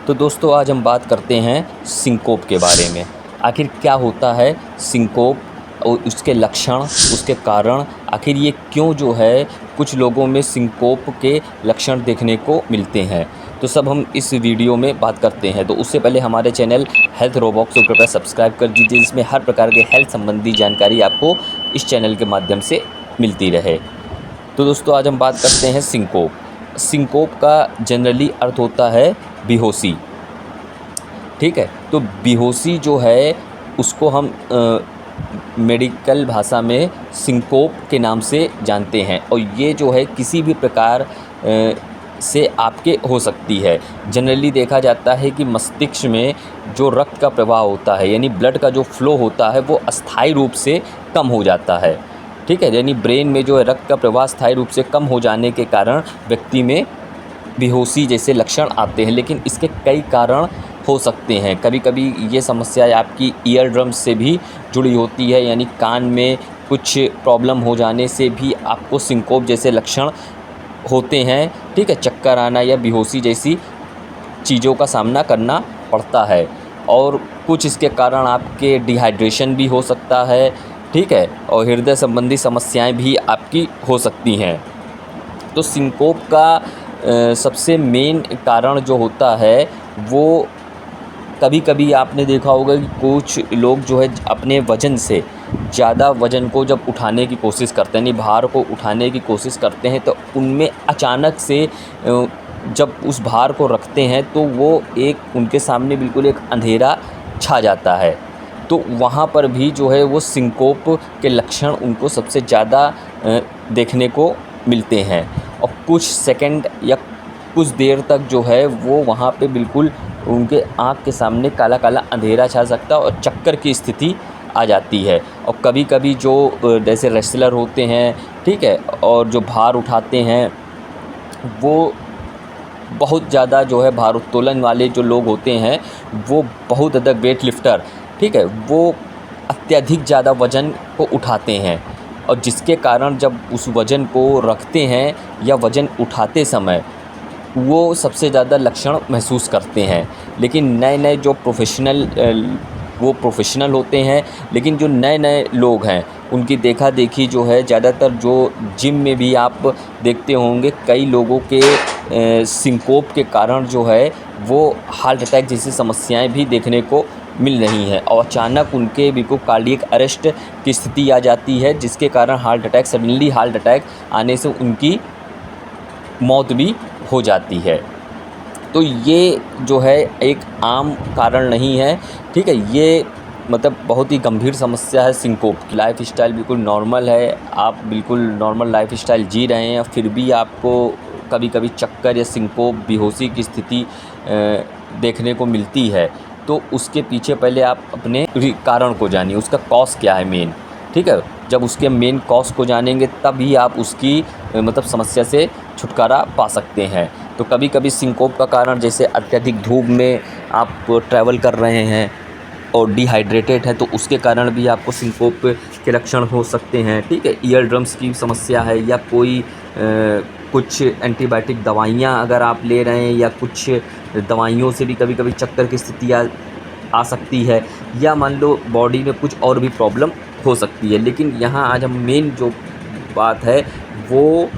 तो दोस्तों आज हम बात करते हैं सिंकोप के बारे में। आखिर क्या होता है सिंकोप और उसके लक्षण, उसके कारण, आखिर ये क्यों जो है कुछ लोगों में सिंकोप के लक्षण देखने को मिलते हैं, तो सब हम इस वीडियो में बात करते हैं। तो उससे पहले हमारे चैनल हेल्थ रोबॉक्स को कृपया सब्सक्राइब कर दीजिए, जिसमें हर प्रकार के हेल्थ संबंधी जानकारी आपको इस चैनल के माध्यम से मिलती रहे। तो दोस्तों आज हम बात करते हैं सिंकोप। सिंकोप का जनरली अर्थ होता है बेहोशी। ठीक है, तो बेहोशी जो है उसको हम मेडिकल भाषा में सिंकोप के नाम से जानते हैं, और ये जो है किसी भी प्रकार से आपके हो सकती है। जनरली देखा जाता है कि मस्तिष्क में जो रक्त का प्रवाह होता है, यानी ब्लड का जो फ्लो होता है, वो अस्थायी रूप से कम हो जाता है। ठीक है, यानी ब्रेन में जो है रक्त का प्रवाह स्थायी रूप से कम हो जाने के कारण व्यक्ति में बेहोशी जैसे लक्षण आते हैं। लेकिन इसके कई कारण हो सकते हैं। कभी कभी ये समस्या आपकी ईयर ड्रम्स से भी जुड़ी होती है, यानी कान में कुछ प्रॉब्लम हो जाने से भी आपको सिंकोप जैसे लक्षण होते हैं। ठीक है, चक्कर आना या बेहोशी जैसी चीज़ों का सामना करना पड़ता है। और कुछ इसके कारण आपके डिहाइड्रेशन भी हो सकता है। ठीक है, और हृदय संबंधी समस्याएं भी आपकी हो सकती हैं। तो सिंकोप का सबसे मेन कारण जो होता है वो, कभी कभी आपने देखा होगा कि कुछ लोग जो है अपने वज़न से ज़्यादा वज़न को जब उठाने की कोशिश करते हैं, यानी भार को उठाने की कोशिश करते हैं, तो उनमें अचानक से जब उस भार को रखते हैं तो वो एक उनके सामने बिल्कुल एक अंधेरा छा जाता है। तो वहाँ पर भी जो है वो सिंकोप के लक्षण उनको सबसे ज़्यादा देखने को मिलते हैं। और कुछ सेकंड या कुछ देर तक जो है वो वहाँ पे बिल्कुल उनके आँख के सामने काला काला अंधेरा छा सकता है और चक्कर की स्थिति आ जाती है। और कभी कभी जो जैसे रेसलर होते हैं, ठीक है, और जो भार उठाते हैं, वो बहुत ज़्यादा जो है भारोत्तोलन वाले जो लोग होते हैं, वो बहुत अधिक वेट लिफ्टर, ठीक है, वो अत्यधिक ज़्यादा वज़न को उठाते हैं, और जिसके कारण जब उस वज़न को रखते हैं या वज़न उठाते समय वो सबसे ज़्यादा लक्षण महसूस करते हैं। लेकिन नए नए जो वो प्रोफेशनल होते हैं, लेकिन जो नए नए लोग हैं उनकी देखा देखी जो है ज़्यादातर जो जिम में भी आप देखते होंगे, कई लोगों के सिंकोप के कारण जो है वो हार्ट अटैक जैसी समस्याएं भी देखने को मिल रही हैं, और अचानक उनके बिल्कुल कार्डियक अरेस्ट की स्थिति आ जाती है, जिसके कारण सडनली हार्ट अटैक आने से उनकी मौत भी हो जाती है। तो ये जो है एक आम कारण नहीं है। ठीक है, ये मतलब बहुत ही गंभीर समस्या है सिंकोप की। लाइफ स्टाइल बिल्कुल नॉर्मल है, आप बिल्कुल नॉर्मल लाइफ स्टाइल जी रहे हैं, फिर भी आपको कभी कभी चक्कर या सिंकोप बेहोशी की स्थिति देखने को मिलती है। तो उसके पीछे पहले आप अपने कारण को जानिए, उसका कॉज क्या है मेन। ठीक है, जब उसके मेन कॉज को जानेंगे तभी आप उसकी मतलब समस्या से छुटकारा पा सकते हैं। तो कभी कभी सिंकोप का कारण, जैसे अत्यधिक धूप में आप ट्रैवल कर रहे हैं और डिहाइड्रेटेड है, तो उसके कारण भी आपको सिंकोप के लक्षण हो सकते हैं। ठीक है, ईयर ड्रम्स की समस्या है, या कोई कुछ एंटीबायोटिक दवाइयाँ अगर आप ले रहे हैं, या कुछ दवाइयों से भी कभी कभी चक्कर की स्थिति आ सकती है, या मान लो बॉडी में कुछ और भी प्रॉब्लम हो सकती है। लेकिन यहाँ आज हम मेन जो बात है वो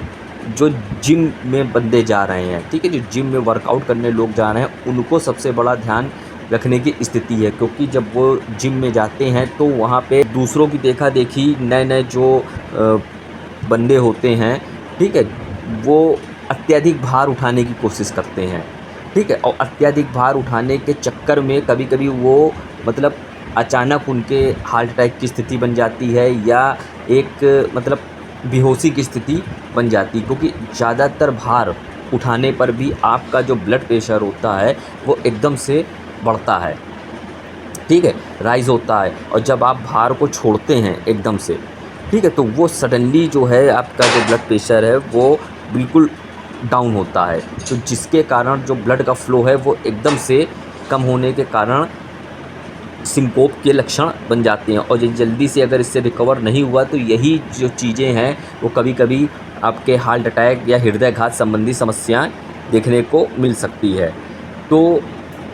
जो जिम में बंदे जा रहे हैं, ठीक है, जो जिम में वर्कआउट करने लोग जा रहे हैं, उनको सबसे बड़ा ध्यान रखने की स्थिति है। क्योंकि जब वो जिम में जाते हैं तो वहाँ पे दूसरों की देखा देखी नए नए जो बंदे होते हैं, ठीक है, वो अत्यधिक भार उठाने की कोशिश करते हैं। ठीक है, और अत्यधिक भार उठाने के चक्कर में कभी कभी वो मतलब अचानक उनके हार्ट अटैक की स्थिति बन जाती है, या एक मतलब बेहोशी की स्थिति बन जाती है। क्योंकि ज़्यादातर भार उठाने पर भी आपका जो ब्लड प्रेशर होता है वो एकदम से बढ़ता है, ठीक है, राइज़ होता है। और जब आप भार को छोड़ते हैं एकदम से, ठीक है, तो वो सडनली जो है आपका जो ब्लड प्रेशर है वो बिल्कुल डाउन होता है। तो जिसके कारण जो ब्लड का फ्लो है वो एकदम से कम होने के कारण सिंकोप के लक्षण बन जाते हैं। और जल्दी से अगर इससे रिकवर नहीं हुआ तो यही जो चीज़ें हैं वो कभी कभी आपके हार्ट अटैक या हृदयघात संबंधी समस्याएं देखने को मिल सकती है। तो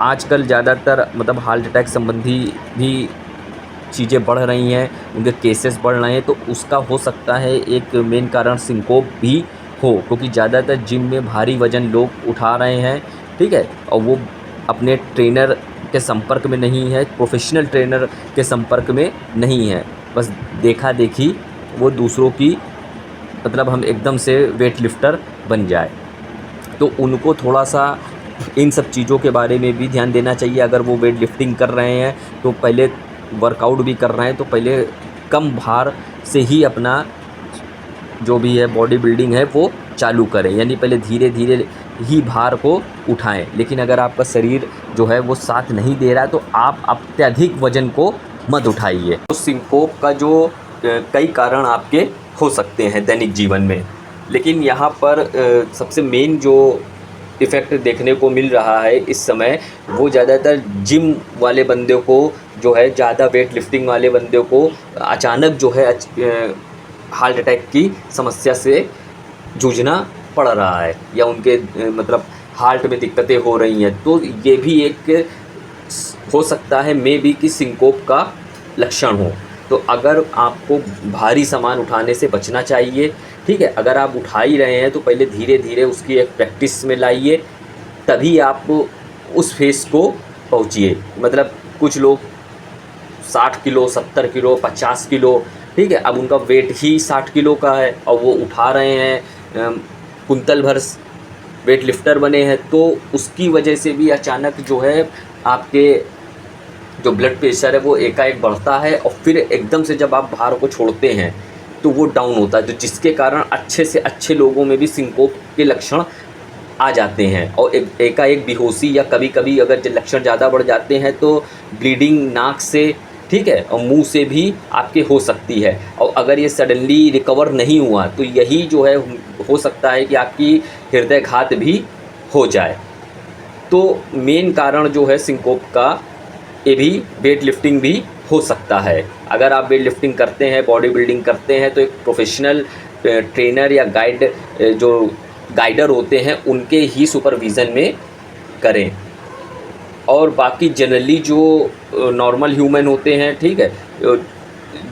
आजकल ज़्यादातर मतलब हार्ट अटैक संबंधी भी चीज़ें बढ़ रही हैं, उनके केसेस बढ़ रहे हैं, तो उसका हो सकता है एक मेन कारण सिंकोप भी हो, क्योंकि ज़्यादातर जिम में भारी वज़न लोग उठा रहे हैं, ठीक है? और वो अपने ट्रेनर के संपर्क में नहीं है, प्रोफेशनल ट्रेनर के संपर्क में नहीं है, बस देखा-देखी वो दूसरों की मतलब हम एकदम से वेट लिफ्टर बन जाए। तो उनको थोड़ा-सा इन सब चीज़ों के बारे में भी ध्यान देना चाहिए। अगर वो वेट लिफ्टिंग कर रहे हैं तो पहले वर्कआउट भी कर रहे हैं तो पहले कम भार से ही अपना जो भी है बॉडी बिल्डिंग है वो चालू करें, यानी पहले धीरे-धीरे ही भार को उठाएँ। लेकिन अगर आपका शरीर जो है वो साथ नहीं दे रहा है तो आप अत्यधिक वज़न को मत उठाइए। तो सिंकोप का जो कई कारण आपके हो सकते हैं दैनिक जीवन में, लेकिन यहाँ पर सबसे मेन जो इफ़ेक्ट देखने को मिल रहा है इस समय, वो ज़्यादातर जिम वाले बंदे को जो है, ज़्यादा वेट लिफ्टिंग वाले बंदे को अचानक जो है हार्ट अटैक की समस्या से जूझना पड़ रहा है, या उनके मतलब हार्ट में दिक्कतें हो रही हैं। तो ये भी एक हो सकता है मे बी कि सिंकोप का लक्षण हो। तो अगर आपको भारी सामान उठाने से बचना चाहिए, ठीक है? अगर आप उठा ही रहे हैं तो पहले धीरे-धीरे उसकी एक प्रैक्टिस में लाइए, तभी आप उस फेस को पहुँचिए। मतलब कुछ लोग 60 किलो, 70 किलो, 50 किलो, ठीक है? अब उनका वेट ही 60 किलो का है और वो उठा रहे हैं, कुंतल भर वेट लिफ्टर बने हैं, तो उसकी वजह से भी अचानक जो है आपके जो ब्लड प्रेशर है वो एकाएक बढ़ता है और फिर एकदम से जब आप भार को छोड़ते हैं तो वो डाउन होता है, तो जिसके कारण अच्छे से अच्छे लोगों में भी सिंकोप के लक्षण आ जाते हैं और एकाएक बेहोशी, या कभी-कभी अगर लक्षण ज़्यादा बढ़ जाते हैं तो ब्लीडिंग नाक से, ठीक है, और मुंह से भी आपके हो सकती है। और अगर ये सडनली रिकवर नहीं हुआ तो यही जो है हो सकता है कि आपकी हृदयघात भी हो जाए। तो मेन कारण जो है सिंकोप का, ये भी वेट लिफ्टिंग भी हो सकता है। अगर आप वेट लिफ्टिंग करते हैं, बॉडी बिल्डिंग करते हैं, तो एक प्रोफेशनल ट्रेनर या जो गाइडर होते हैं उनके ही सुपरविज़न में करें। और बाकी जनरली जो नॉर्मल ह्यूमन होते हैं, ठीक है,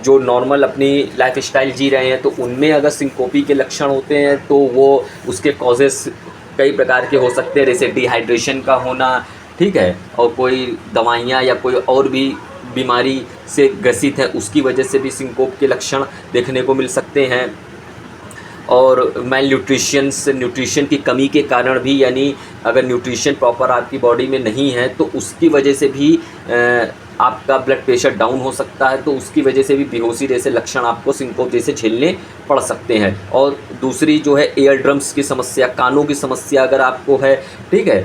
जो नॉर्मल अपनी लाइफस्टाइल जी रहे हैं, तो उनमें अगर सिंकोपी के लक्षण होते हैं तो वो उसके कॉजेस कई प्रकार के हो सकते हैं, जैसे डिहाइड्रेशन का होना, ठीक है, और कोई दवाइयाँ या कोई और भी बीमारी से ग्रसित है उसकी वजह से भी सिंकोप के लक्षण देखने को मिल सकते हैं। और न्यूट्रिशन की कमी के कारण भी, यानी अगर न्यूट्रिशन प्रॉपर आपकी बॉडी में नहीं है तो उसकी वजह से भी आपका ब्लड प्रेशर डाउन हो सकता है, तो उसकी वजह से भी बेहोशी जैसे लक्षण आपको सिंकोप जैसे झेलने पड़ सकते हैं। और दूसरी जो है एयर ड्रम्स की समस्या, कानों की समस्या अगर आपको है, ठीक है,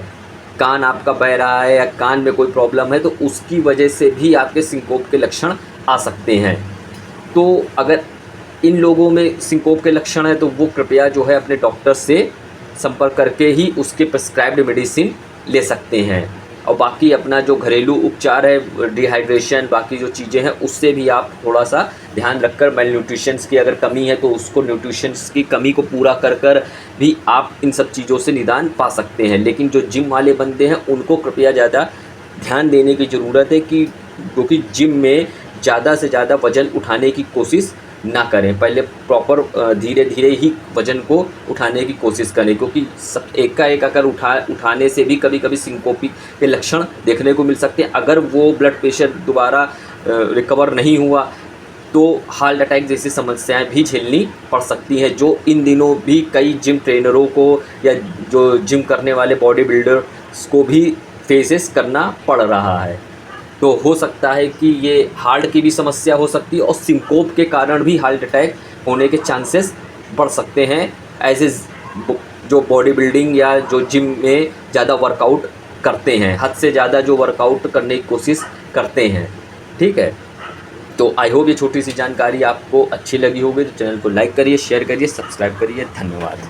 कान आपका बह रहा है या कान में कोई प्रॉब्लम है, तो उसकी वजह से भी आपके सिंकोप के लक्षण आ सकते हैं। तो अगर इन लोगों में सिंकोप के लक्षण है तो वो कृपया जो है अपने डॉक्टर से संपर्क करके ही उसके प्रिस्क्राइब्ड मेडिसिन ले सकते हैं। और बाकी अपना जो घरेलू उपचार है, डिहाइड्रेशन, बाकी जो चीज़ें हैं, उससे भी आप थोड़ा सा ध्यान रखकर, मेल न्यूट्रिशंस की अगर कमी है तो उसको न्यूट्रिशंस की कमी को पूरा कर भी आप इन सब चीज़ों से निदान पा सकते हैं। लेकिन जो जिम वाले बंदे हैं उनको कृपया ज़्यादा ध्यान देने की ज़रूरत है कि क्योंकि जिम में ज़्यादा से ज़्यादा वज़न उठाने की कोशिश ना करें, पहले प्रॉपर धीरे धीरे ही वज़न को उठाने की कोशिश करें, क्योंकि सब एकाएक अगर उठाने से भी कभी कभी सिंकोपी के लक्षण देखने को मिल सकते हैं। अगर वो ब्लड प्रेशर दोबारा रिकवर नहीं हुआ तो हार्ट अटैक जैसी समस्याएं भी झेलनी पड़ सकती हैं, जो इन दिनों भी कई जिम ट्रेनरों को या जो जिम करने वाले बॉडी बिल्डर्स को भी फेसेस करना पड़ रहा है। तो हो सकता है कि ये हार्ट की भी समस्या हो सकती है और सिंकोप के कारण भी हार्ट अटैक होने के चांसेस बढ़ सकते हैं, एज ए जो बॉडी बिल्डिंग या जो जिम में ज़्यादा वर्कआउट करते हैं, हद से ज़्यादा जो वर्कआउट करने की कोशिश करते हैं, ठीक है। तो आई होप ये छोटी सी जानकारी आपको अच्छी लगी होगी, तो चैनल को लाइक करिए, शेयर करिए, सब्सक्राइब करिए। धन्यवाद।